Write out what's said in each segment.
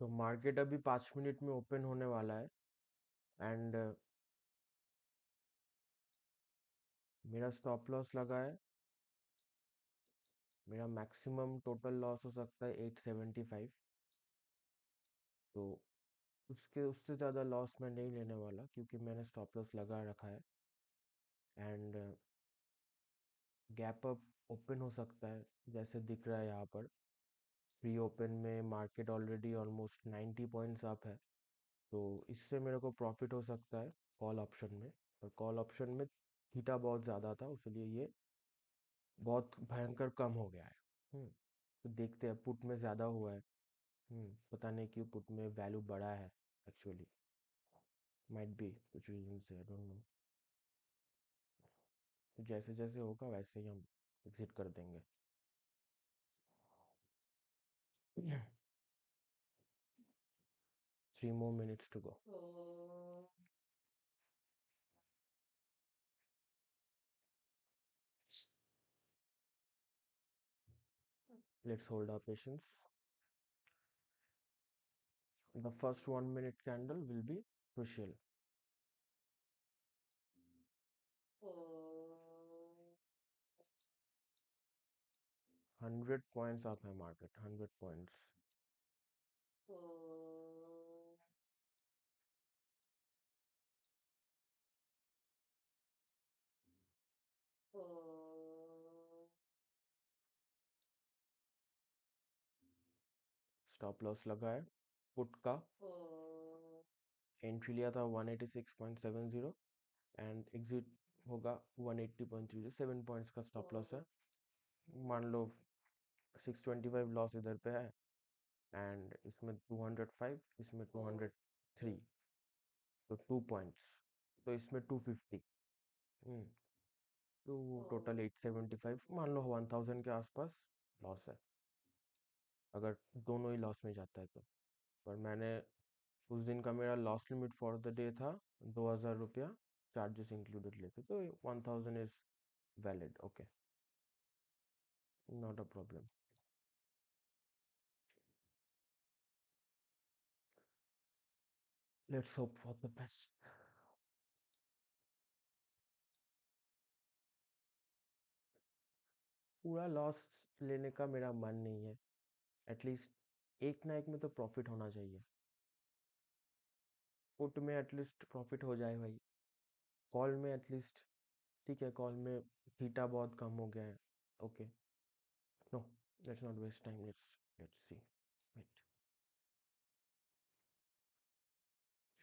तो मार्केट अभी 5 मिनट में ओपन होने वाला है एंड मेरा स्टॉप लॉस लगा है। मेरा मैक्सिमम टोटल लॉस हो सकता है 875। तो उसके उससे ज़्यादा लॉस मैं नहीं लेने वाला क्योंकि मैंने स्टॉप लॉस लगा रखा है। एंड गैप अप ओपन हो सकता है जैसे दिख रहा है यहाँ पर। प्री ओपन में market already almost 90 points up है। तो इससे मेरे को प्रॉफिट हो सकता है कॉल ऑप्शन में। और कॉल ऑप्शन में थीटा बहुत ज़्यादा था इसलिए ये बहुत भयंकर कम हो गया है। तो देखते हैं पुट में ज़्यादा हुआ है। पता नहीं क्यों पुट में वैल्यू बढ़ा है एक्चुअली। माइट बी कुछ रीजन से, आई डोंट नो। तो जैसे जैसे होगा वैसे ही हम एग्जिट कर देंगे। 3 more minutes to go. Let's hold our patience. The first 1 minute candle will be crucial. 100 points up है market, 100 points. स्टॉप लॉस लगा है पुट का। एंट्री लिया था 186.70 एंड एग्जिट होगा 180.30। 7 पॉइंट्स का स्टॉप लॉस है। मान लो 625 लॉस इधर पे है एंड इसमें 205, इसमें 203, तो 2 पॉइंट्स। तो इसमें 250। तो टोटल 875, मान लो 1000 के आसपास लॉस है अगर दोनों ही लॉस में जाता है तो। पर मैंने उस दिन का मेरा loss limit for the day था 2000 रुपया, चार्जेस इंक्लूडेड लेके, तो 1000 is valid. Okay, not a problem. Let's hope for the best. पूरा लॉस लेने का मेरा मन नहीं है। एटलीस्ट एक ना एक में तो प्रॉफिट होना चाहिए। पुट में एटलीस्ट प्रॉफिट हो जाए भाई। कॉल में एटलीस्ट ठीक है, कॉल में थीटा बहुत कम हो गया है। Okay, no, let's not waste time, let's see. Wait,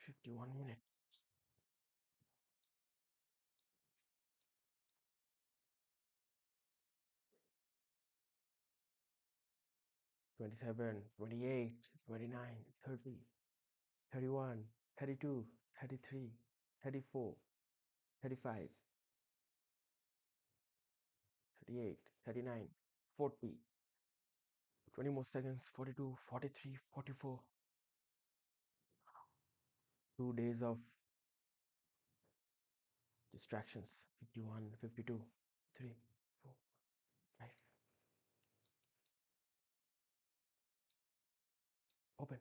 51 minute. 27, 28, 29, 30, 31, 32, 33, 34, 35, 38, 39, 40, 20 more seconds, 42, 43, 44. 2 days of distractions. 51, 52, 3, 4, 5. Open.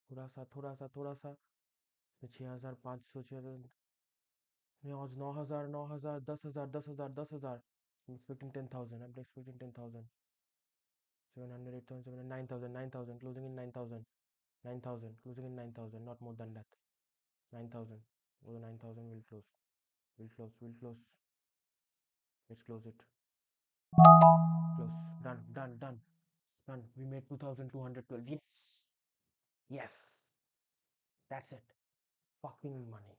थोड़ा सा, थोड़ा सा, थोड़ा सा। 6500, 6000। 9000, 9000, 10,000, 10,000, 10,000। I'm expecting 10,000. I'm expecting 10,000. 700, 8,000, 9,000, 9,000, closing in 9,000. 9,000, closing in 9,000, not more than that. 9,000. Over 9,000 will close. Will close, will close. Let's close it. Close. Done, done, done. Done. We made 2,212. Yes. Yes. That's it. Fucking money.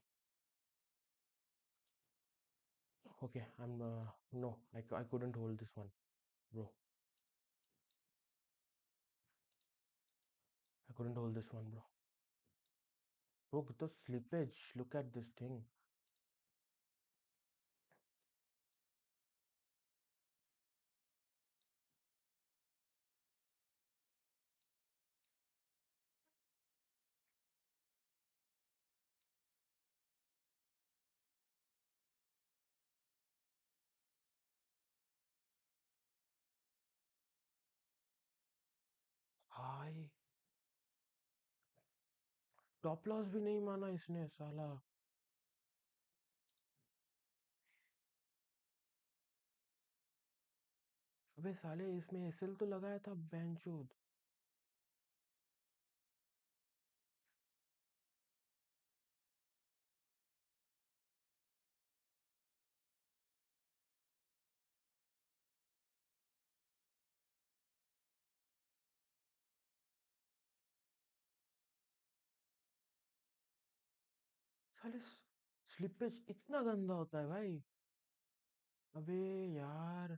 Okay, no, I couldn't hold this one, bro. I couldn't hold this one, bro. Bro, the slippage. Look at this thing. Hi, top loss भी नहीं माना इसने साला. अबे साले, इसमें SL तो लगाया था बेंचोद. साले, स्लिपेज इतना गंदा होता है भाई. अबे यार.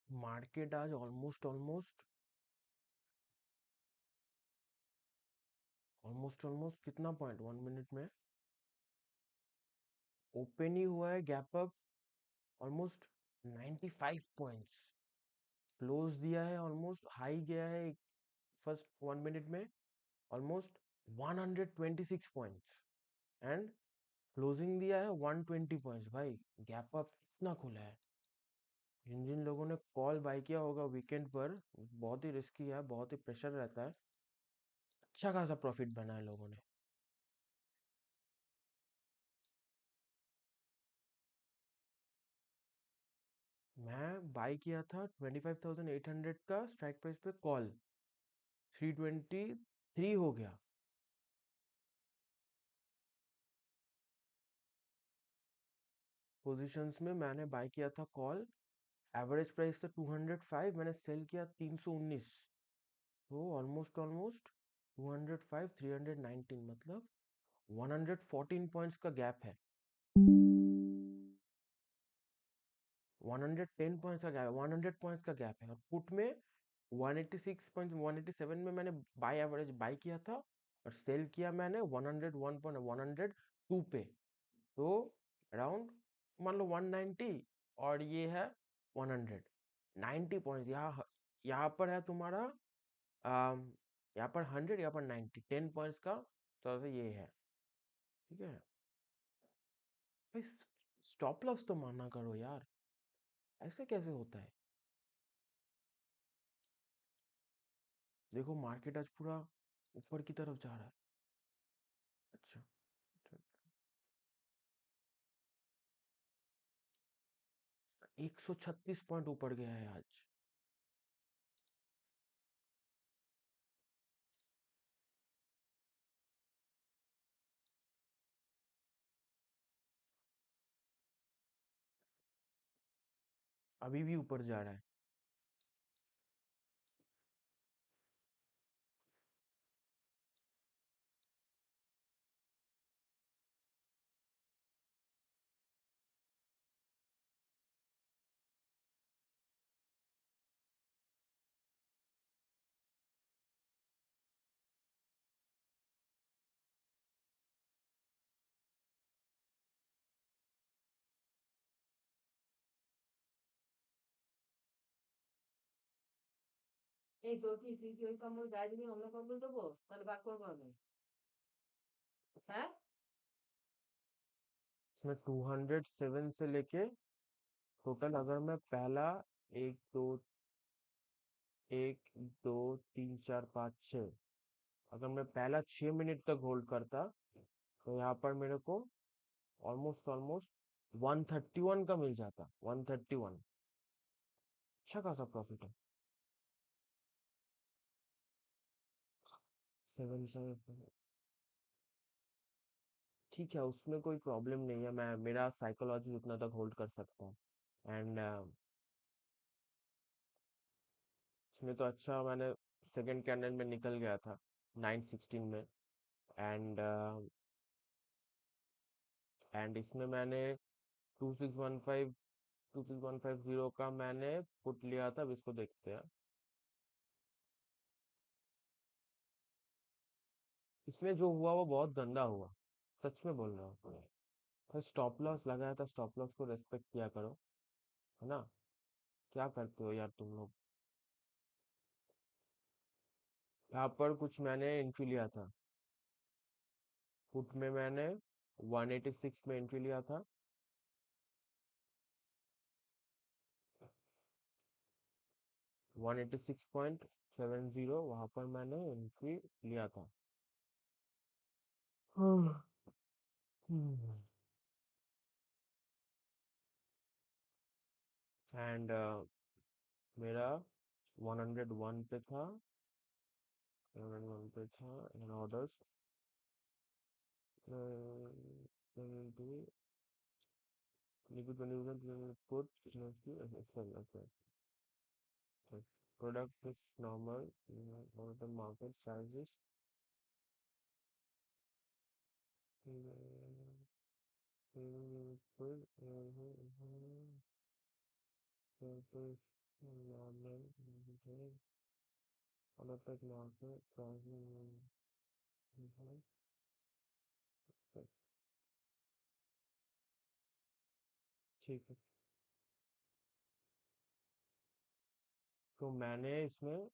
मार्केट आज ऑलमोस्ट ऑलमोस्ट ऑलमोस्ट ऑलमोस्ट कितना पॉइंट 1 मिनट में ओपन ही हुआ है, gap up almost 95 points. Close दिया है ऑलमोस्ट, हाई गया है फर्स्ट 1 मिनट में ऑलमोस्ट 126 पॉइंट्स. एंड क्लोजिंग दिया है 120 पॉइंट्स. भाई गैप अप इतना खुला है. जिन जिन लोगों ने कॉल बाय किया होगा वीकेंड पर, बहुत ही रिस्की है, बहुत ही प्रेशर रहता है. अच्छा खासा प्रॉफिट बना है लोगों ने. मैं बाय किया था 25,800 का स्ट्राइक प्राइस पे कॉल. 323 हो गया. पोजीशंस में मैंने बाय किया था कॉल. एवरेज प्राइस था 205, मैंने सेल किया 319. तो ऑलमोस्ट ऑलमोस्ट 205 319, मतलब 114 पॉइंट्स का गैप है. 110 पॉइंट्स का गैप है, 100 पॉइंट्स का गैप है. और पुट में 186 पॉइंट 187 में मैंने बाय एवरेज बाय किया था. और सेल किया मैंने 101.102 पे. तो अराउंड मान लो 190, और ये है 190 पॉइंट्स. यहाँ पर है तुम्हारा. यहाँ पर 100, यहाँ पर 90, 10 पॉइंट्स का. तो ये है. ठीक है भाई. स्टॉप लॉस तो माना करो यार. ऐसे कैसे होता है? देखो मार्केट आज पूरा ऊपर की तरफ जा रहा है. अच्छा. अच्छा. 136 पॉइंट ऊपर गया है आज. अभी भी ऊपर जा रहा है. এই তোর কি তুই কি ওই কম্বল গায়ে দিবি অন্য কম্বল দেবো তাহলে বাদ করবো আমি হ্যাঁ इसमें 207 से लेके टोटल, अगर मैं पहला एक दो एक दो तीन चार पाँच छः, अगर मैं पहला 6 मिनट तक होल्ड करता तो यहाँ पर मेरे को ऑलमोस्ट ऑलमोस्ट 131 का मिल जाता, 131। अच्छा खासा प्रॉफिट है। 7 ठीक है, उसमें कोई प्रॉब्लम नहीं है, मैं मेरा साइकोलॉजी उतना तक होल्ड कर सकता है। एंड इसमें तो अच्छा मैंने सेकंड कैंडल में निकल गया था 916 में। एंड एंड इसमें मैंने 2615 का मैंने पुट लिया था। अब इसको देखते हैं। इसमें जो हुआ वो बहुत गंदा हुआ, सच में बोल रहा हूँ। तो स्टॉप लॉस लगाया था, स्टॉप लॉस को रेस्पेक्ट किया करो, है ना? क्या करते हो यार तुम लोग। यहाँ पर कुछ मैंने एंट्री लिया था, पुट में मैंने 186 में एंट्री लिया था। 186.70 वहां पर मैंने एंट्री लिया था। एंड मेरा 101 पे था, 101 पे था। And orders put okay. Product is normal, one of the market charges. Put normal, one of the market charges. ठीक है, तो मैंने इसमें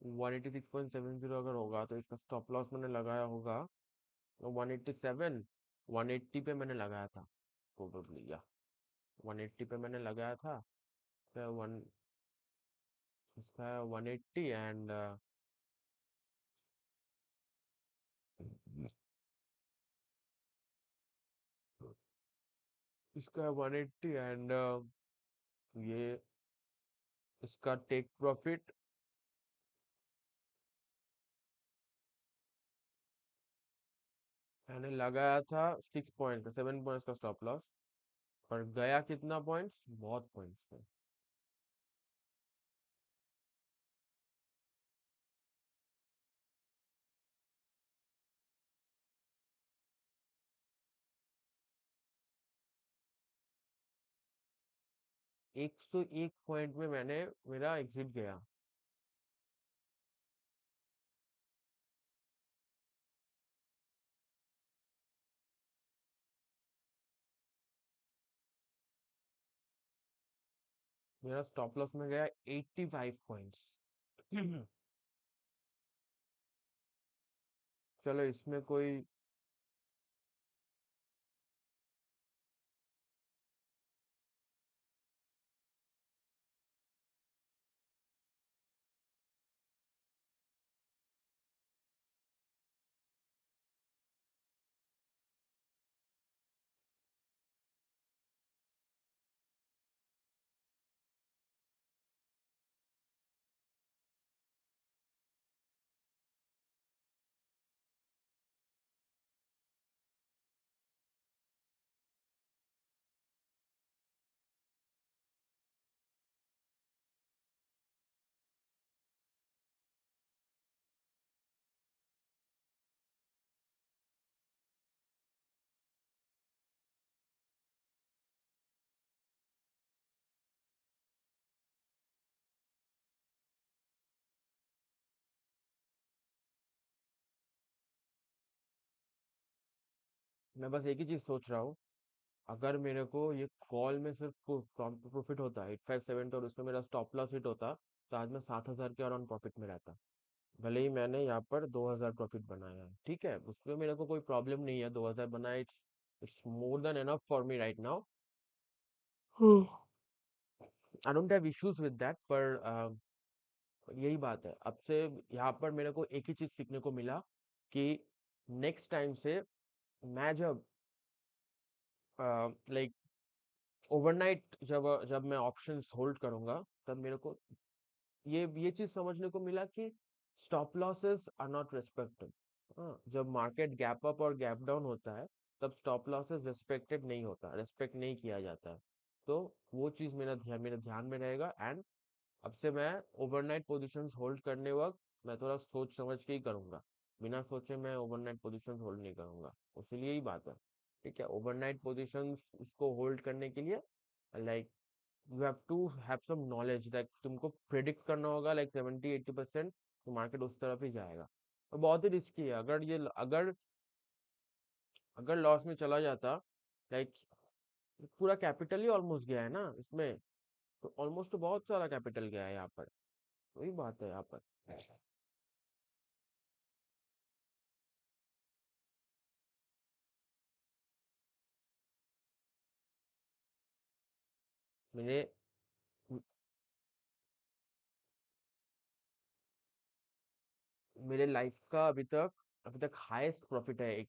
186.70 अगर होगा तो इसका स्टॉप लॉस मैंने लगाया होगा 187, 180 पे मैंने लगाया था प्रोबेबली, या 180 पे मैंने लगाया था। तो वन इसका 180 एंड इसका 180 एंड ये इसका टेक प्रॉफिट मैंने लगाया था 6 पॉइंट, 7 पॉइंट्स का स्टॉप लॉस। पर गया कितना पॉइंट्स, बहुत पॉइंट्स पे। 101 पॉइंट में मैंने मेरा एग्जिट गया। मेरा स्टॉप लॉस में गया 85 पॉइंट्स। चलो इसमें कोई, मैं बस एक ही चीज सोच रहा हूँ, अगर मेरे को ये कॉल में सिर्फ प्रॉफिट होता 857 और उसमें मेरा स्टॉप लॉस हिट होता, तो आज मैं 7,000 के अराउंड प्रॉफिट में रहता। भले ही मैंने यहाँ पर 2,000 प्रॉफिट बनाया है, ठीक है, उसमें मेरे को कोई प्रॉब्लम नहीं है, 2,000 बनाया, it's more than enough for me right now. I don't have issues with that, पर यही बात है, अब से यहाँ पर मेरे को एक ही चीज सीखने को मिला कि नेक्स्ट टाइम से मैं जब लाइक ओवरनाइट जब जब मैं ऑप्शंस होल्ड करूंगा, तब मेरे को ये चीज समझने को मिला कि stop losses are not respected. हाँ, जब मार्केट गैप अप और गैप डाउन होता है, तब स्टॉप लॉसेस रिस्पेक्टेड नहीं होता, रिस्पेक्ट नहीं किया जाता है। तो वो चीज मेरा ध्यान में रहेगा, एंड अब से मैं ओवरनाइट पोजीशंस होल्ड करने वक्त मैं थोड़ा सोच समझ के ही करूंगा। बिना सोचे मैं ओवरनाइट पोजीशंस होल्ड नहीं करूंगा, इसलिए यही बात है। ठीक है, ओवरनाइट पोजीशंस इसको होल्ड करने के लिए like you have to have some knowledge that तुमको प्रिडिक्ट करना होगा लाइक 70-80% तो मार्केट उस तरफ ही जाएगा। और बहुत ही रिस्की है, अगर अगर लॉस में चला जाता, लाइक पूरा कैपिटल ही ऑलमोस्ट गया है ना इसमें, तो ऑलमोस्ट बहुत सारा कैपिटल गया है यहाँ पर। वही बात है यहाँ पर। मेरे मेरे लाइफ का अभी तक हाईएस्ट प्रॉफिट है,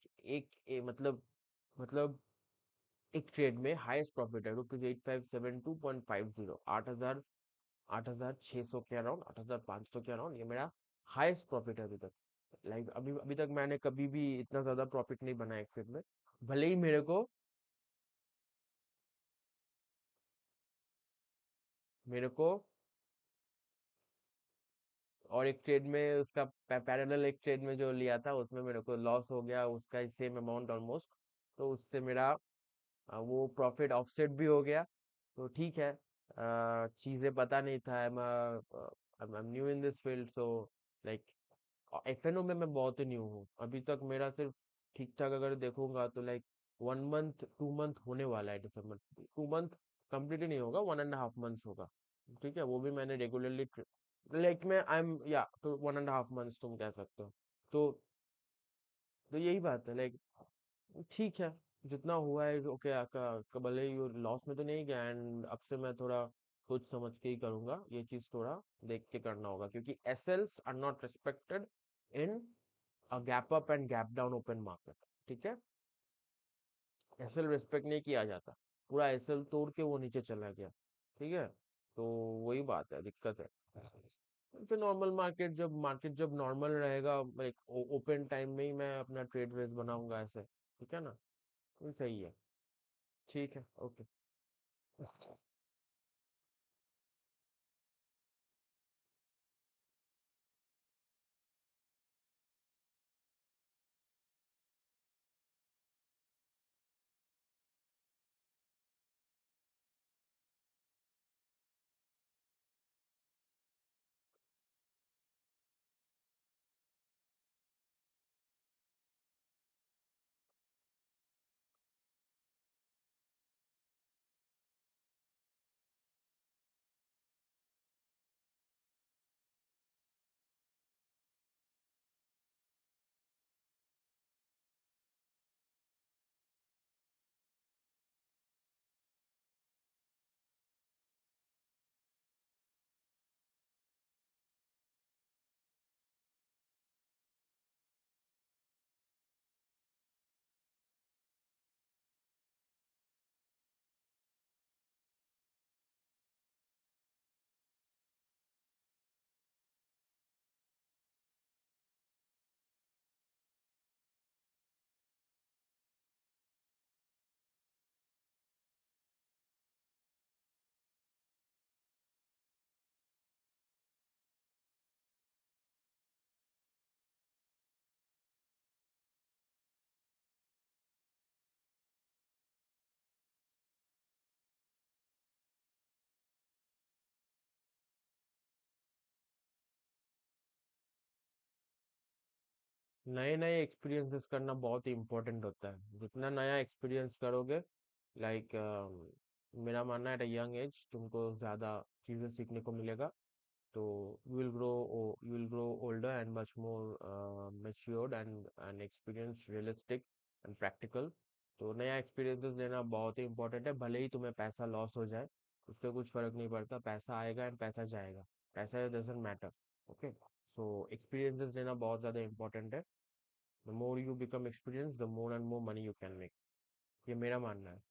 मतलब एक ट्रेड में हाईएस्ट प्रॉफिट है ₹8572.50, 8,600 के अराउंड, 8,500 के अराउंड, ये मेरा हाईएस्ट प्रॉफिट है अभी तक। लाइक अभी अभी तक मैंने कभी भी इतना ज्यादा प्रॉफिट नहीं बनाया एक ट्रेड में। भले ही मेरे को और एक ट्रेड में उसका पैरेलल एक ट्रेड में जो लिया था उसमें मेरे को लॉस हो गया, उसका सेम अमाउंट ऑलमोस्ट। तो उससे मेरा वो प्रॉफिट ऑफसेट भी हो गया। तो ठीक है, चीजें पता नहीं था, I am new in this field, so like FNO में मैं बहुत ही न्यू हूँ अभी तक। मेरा सिर्फ ठीक ठाक अगर देखूंगा तो लाइक 1 मंथ 2 मंथ होने वाला है दिसंबर। 2 मंथ कंप्लीट ही नहीं होगा, 1.5 मंथ्स होगा। ठीक है, वो भी मैंने रेगुलरली लाइक मैं आई एम या तो 1.5 मंथ्स तुम कह सकते हो। तो तो यही बात है लाइक, ठीक है, जितना हुआ है ओके, भले ही लॉस में तो नहीं गया, एंड अब से मैं थोड़ा सोच समझ के ही करूंगा, ये चीज थोड़ा देख के करना होगा, क्योंकि SLs are not respected in a gap up and gap down open market. ठीक है, एसएल रिस्पेक्ट नहीं किया जाता, पूरा एसएल तोड़ के वो नीचे चला गया। ठीक है, तो वही बात है, दिक्कत है। फिर नॉर्मल मार्केट जब नॉर्मल रहेगा, लाइक ओपन टाइम में ही मैं अपना ट्रेड रेस बनाऊंगा ऐसे, ठीक है ना, ये सही है। ठीक है, ओके। नए नए एक्सपीरियंसेस करना बहुत ही इम्पोर्टेंट होता है। जितना नया एक्सपीरियंस करोगे, लाइक मेरा मानना है एट अ यंग एज तुमको ज़्यादा चीज़ें सीखने को मिलेगा। तो you will grow older and much more matured and experienced, realistic and practical। तो नया एक्सपीरियंसेस लेना बहुत ही इंपॉर्टेंट है, भले ही तुम्हें पैसा लॉस हो जाए, उससे कुछ फर्क नहीं पड़ता। पैसा आएगा एंड पैसा जाएगा, पैसा doesn't matter. Okay, so experiences लेना बहुत ज़्यादा इंपॉर्टेंट है। The more you become experience, the more and more money you can make. ये मेरा मानना है।